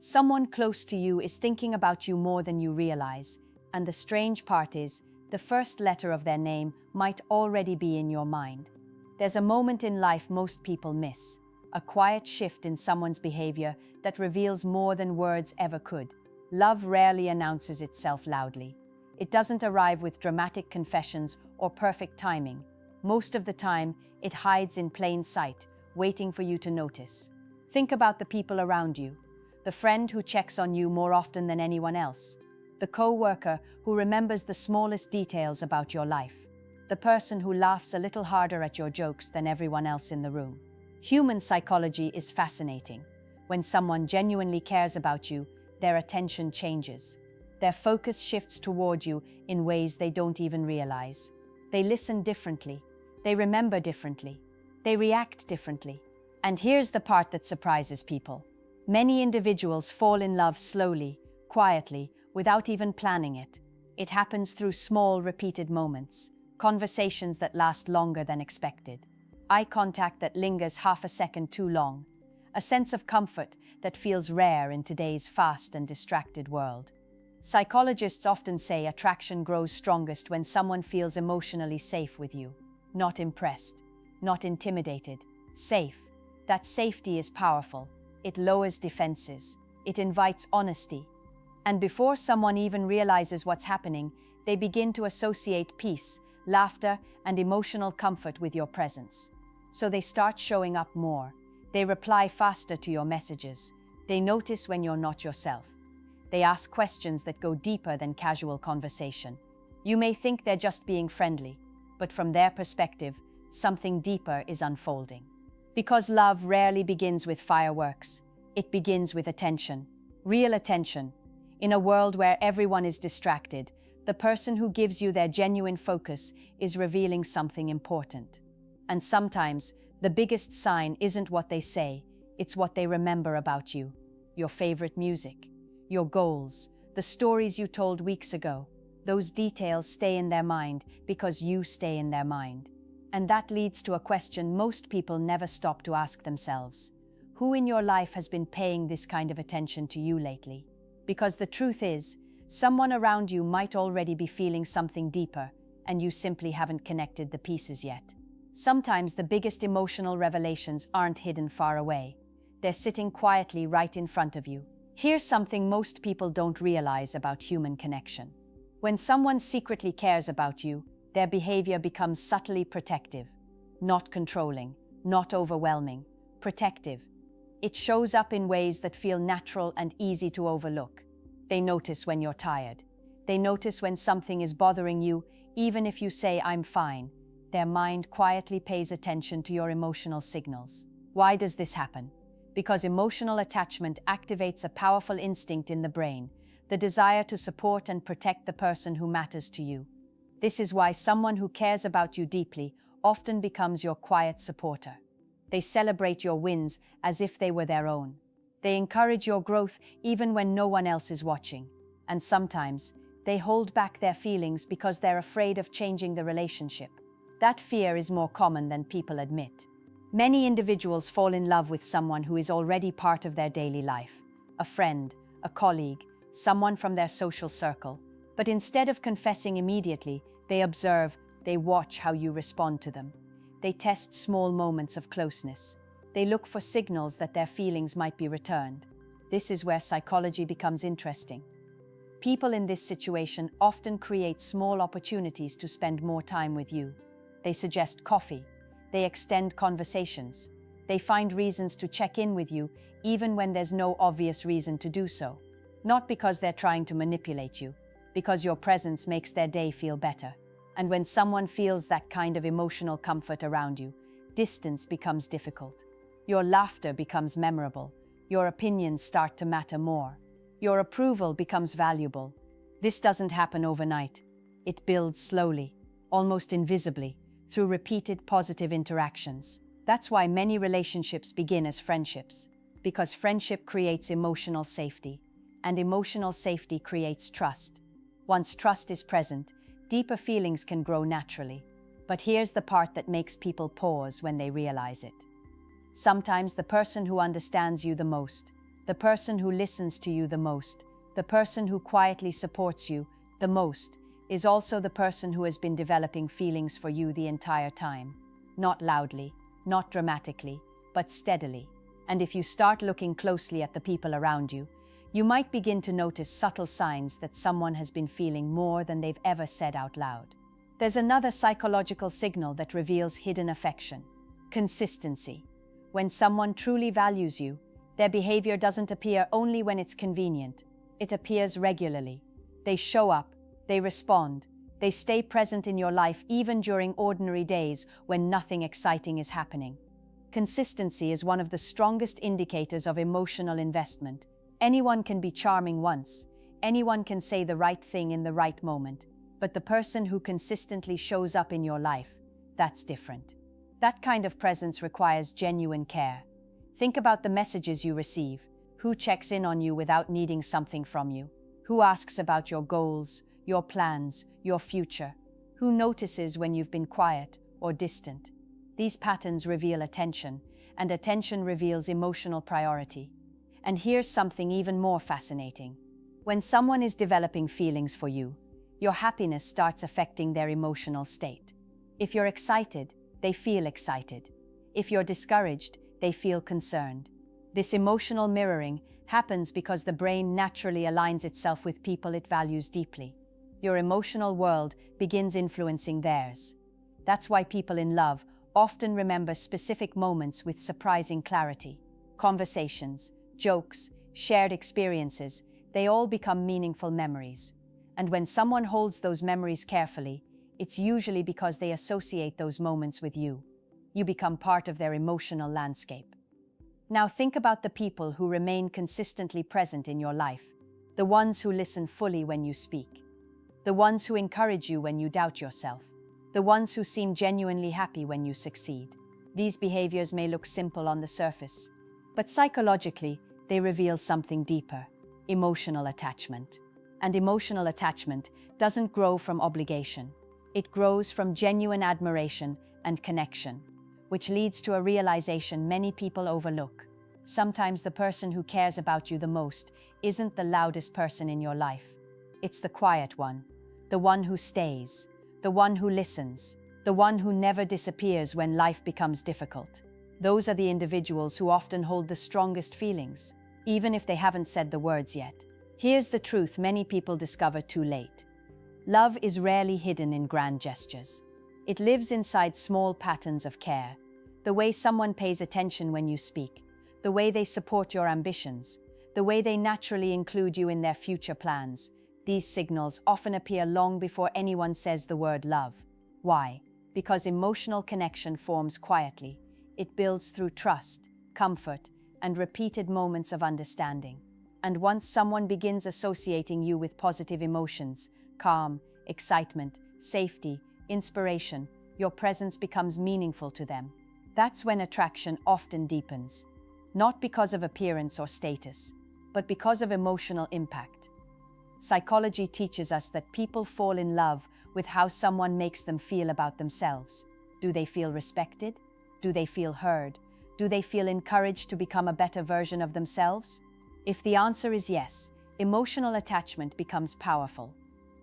Someone close to you is thinking about you more than you realize, and the strange part is, the first letter of their name might already be in your mind. There's a moment in life most people miss, a quiet shift in someone's behavior that reveals more than words ever could. Love rarely announces itself loudly. It doesn't arrive with dramatic confessions or perfect timing. Most of the time, it hides in plain sight, waiting for you to notice. Think about the people around you. The friend who checks on you more often than anyone else. The co-worker who remembers the smallest details about your life. The person who laughs a little harder at your jokes than everyone else in the room. Human psychology is fascinating. When someone genuinely cares about you, their attention changes. Their focus shifts toward you in ways they don't even realize. They listen differently. They remember differently. They react differently. And here's the part that surprises people. Many individuals fall in love slowly, quietly, without even planning it. It happens through small, repeated moments, conversations that last longer than expected, eye contact that lingers half a second too long, a sense of comfort that feels rare in today's fast and distracted world. Psychologists often say attraction grows strongest when someone feels emotionally safe with you, not impressed, not intimidated, safe. That safety is powerful. It lowers defenses. It invites honesty. And before someone even realizes what's happening, they begin to associate peace, laughter, and emotional comfort with your presence. So they start showing up more. They reply faster to your messages. They notice when you're not yourself. They ask questions that go deeper than casual conversation. You may think they're just being friendly, but from their perspective, something deeper is unfolding. Because love rarely begins with fireworks, it begins with attention, real attention. In a world where everyone is distracted, the person who gives you their genuine focus is revealing something important. And sometimes, the biggest sign isn't what they say, it's what they remember about you. Your favorite music, your goals, the stories you told weeks ago. Those details stay in their mind because you stay in their mind. And that leads to a question most people never stop to ask themselves. Who in your life has been paying this kind of attention to you lately? Because the truth is, someone around you might already be feeling something deeper, and you simply haven't connected the pieces yet. Sometimes the biggest emotional revelations aren't hidden far away. They're sitting quietly right in front of you. Here's something most people don't realize about human connection. When someone secretly cares about you, their behavior becomes subtly protective, not controlling, not overwhelming, protective. It shows up in ways that feel natural and easy to overlook. They notice when you're tired. They notice when something is bothering you, even if you say, "I'm fine." Their mind quietly pays attention to your emotional signals. Why does this happen? Because emotional attachment activates a powerful instinct in the brain, the desire to support and protect the person who matters to you. This is why someone who cares about you deeply often becomes your quiet supporter. They celebrate your wins as if they were their own. They encourage your growth even when no one else is watching. And sometimes, they hold back their feelings because they're afraid of changing the relationship. That fear is more common than people admit. Many individuals fall in love with someone who is already part of their daily life. A friend, a colleague, someone from their social circle. But instead of confessing immediately, they observe, they watch how you respond to them. They test small moments of closeness. They look for signals that their feelings might be returned. This is where psychology becomes interesting. People in this situation often create small opportunities to spend more time with you. They suggest coffee. They extend conversations. They find reasons to check in with you, even when there's no obvious reason to do so. Not because they're trying to manipulate you, because your presence makes their day feel better. And when someone feels that kind of emotional comfort around you, distance becomes difficult. Your laughter becomes memorable. Your opinions start to matter more. Your approval becomes valuable. This doesn't happen overnight. It builds slowly, almost invisibly, through repeated positive interactions. That's why many relationships begin as friendships, because friendship creates emotional safety, and emotional safety creates trust. Once trust is present, deeper feelings can grow naturally. But here's the part that makes people pause when they realize it. Sometimes the person who understands you the most, the person who listens to you the most, the person who quietly supports you the most, is also the person who has been developing feelings for you the entire time. Not loudly, not dramatically, but steadily. And if you start looking closely at the people around you, you might begin to notice subtle signs that someone has been feeling more than they've ever said out loud. There's another psychological signal that reveals hidden affection: consistency. When someone truly values you, their behavior doesn't appear only when it's convenient. It appears regularly. They show up, they respond, they stay present in your life even during ordinary days when nothing exciting is happening. Consistency is one of the strongest indicators of emotional investment. Anyone can be charming once, anyone can say the right thing in the right moment, but the person who consistently shows up in your life, that's different. That kind of presence requires genuine care. Think about the messages you receive. Who checks in on you without needing something from you? Who asks about your goals, your plans, your future? Who notices when you've been quiet or distant? These patterns reveal attention, and attention reveals emotional priority. And here's something even more fascinating. When someone is developing feelings for you, your happiness starts affecting their emotional state. If you're excited, they feel excited. If you're discouraged, they feel concerned. This emotional mirroring happens because the brain naturally aligns itself with people it values deeply. Your emotional world begins influencing theirs. That's why people in love often remember specific moments with surprising clarity. Conversations, jokes, shared experiences, they all become meaningful memories. And when someone holds those memories carefully, it's usually because they associate those moments with you. You become part of their emotional landscape. Now think about the people who remain consistently present in your life, the ones who listen fully when you speak, the ones who encourage you when you doubt yourself, the ones who seem genuinely happy when you succeed. These behaviors may look simple on the surface, but psychologically, they reveal something deeper: emotional attachment. And emotional attachment doesn't grow from obligation. It grows from genuine admiration and connection, which leads to a realization many people overlook. Sometimes the person who cares about you the most isn't the loudest person in your life. It's the quiet one, the one who stays, the one who listens, the one who never disappears when life becomes difficult. Those are the individuals who often hold the strongest feelings, even if they haven't said the words yet. Here's the truth many people discover too late. Love is rarely hidden in grand gestures. It lives inside small patterns of care. The way someone pays attention when you speak, the way they support your ambitions, the way they naturally include you in their future plans. These signals often appear long before anyone says the word love. Why? Because emotional connection forms quietly. It builds through trust, comfort, and repeated moments of understanding. And once someone begins associating you with positive emotions, calm, excitement, safety, inspiration, your presence becomes meaningful to them. That's when attraction often deepens, not because of appearance or status, but because of emotional impact. Psychology teaches us that people fall in love with how someone makes them feel about themselves. Do they feel respected? Do they feel heard? Do they feel encouraged to become a better version of themselves? If the answer is yes, emotional attachment becomes powerful.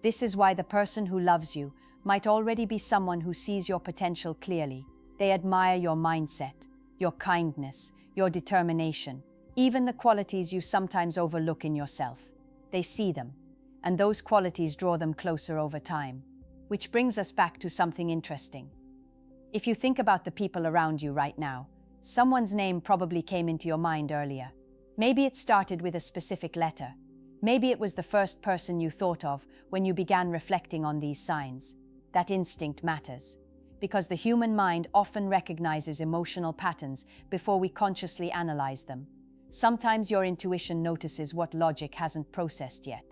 This is why the person who loves you might already be someone who sees your potential clearly. They admire your mindset, your kindness, your determination, even the qualities you sometimes overlook in yourself. They see them, and those qualities draw them closer over time. Which brings us back to something interesting. If you think about the people around you right now, someone's name probably came into your mind earlier. Maybe it started with a specific letter. Maybe it was the first person you thought of when you began reflecting on these signs. That instinct matters, because the human mind often recognizes emotional patterns before we consciously analyze them. Sometimes your intuition notices what logic hasn't processed yet.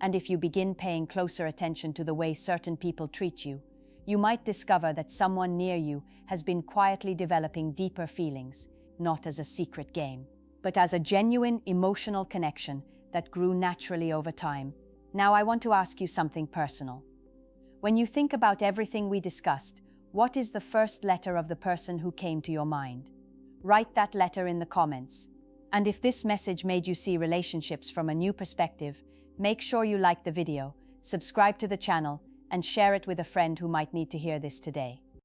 And if you begin paying closer attention to the way certain people treat you, you might discover that someone near you has been quietly developing deeper feelings, not as a secret game, but as a genuine emotional connection that grew naturally over time. Now I want to ask you something personal. When you think about everything we discussed, what is the first letter of the person who came to your mind? Write that letter in the comments. And if this message made you see relationships from a new perspective, make sure you like the video, subscribe to the channel, and share it with a friend who might need to hear this today.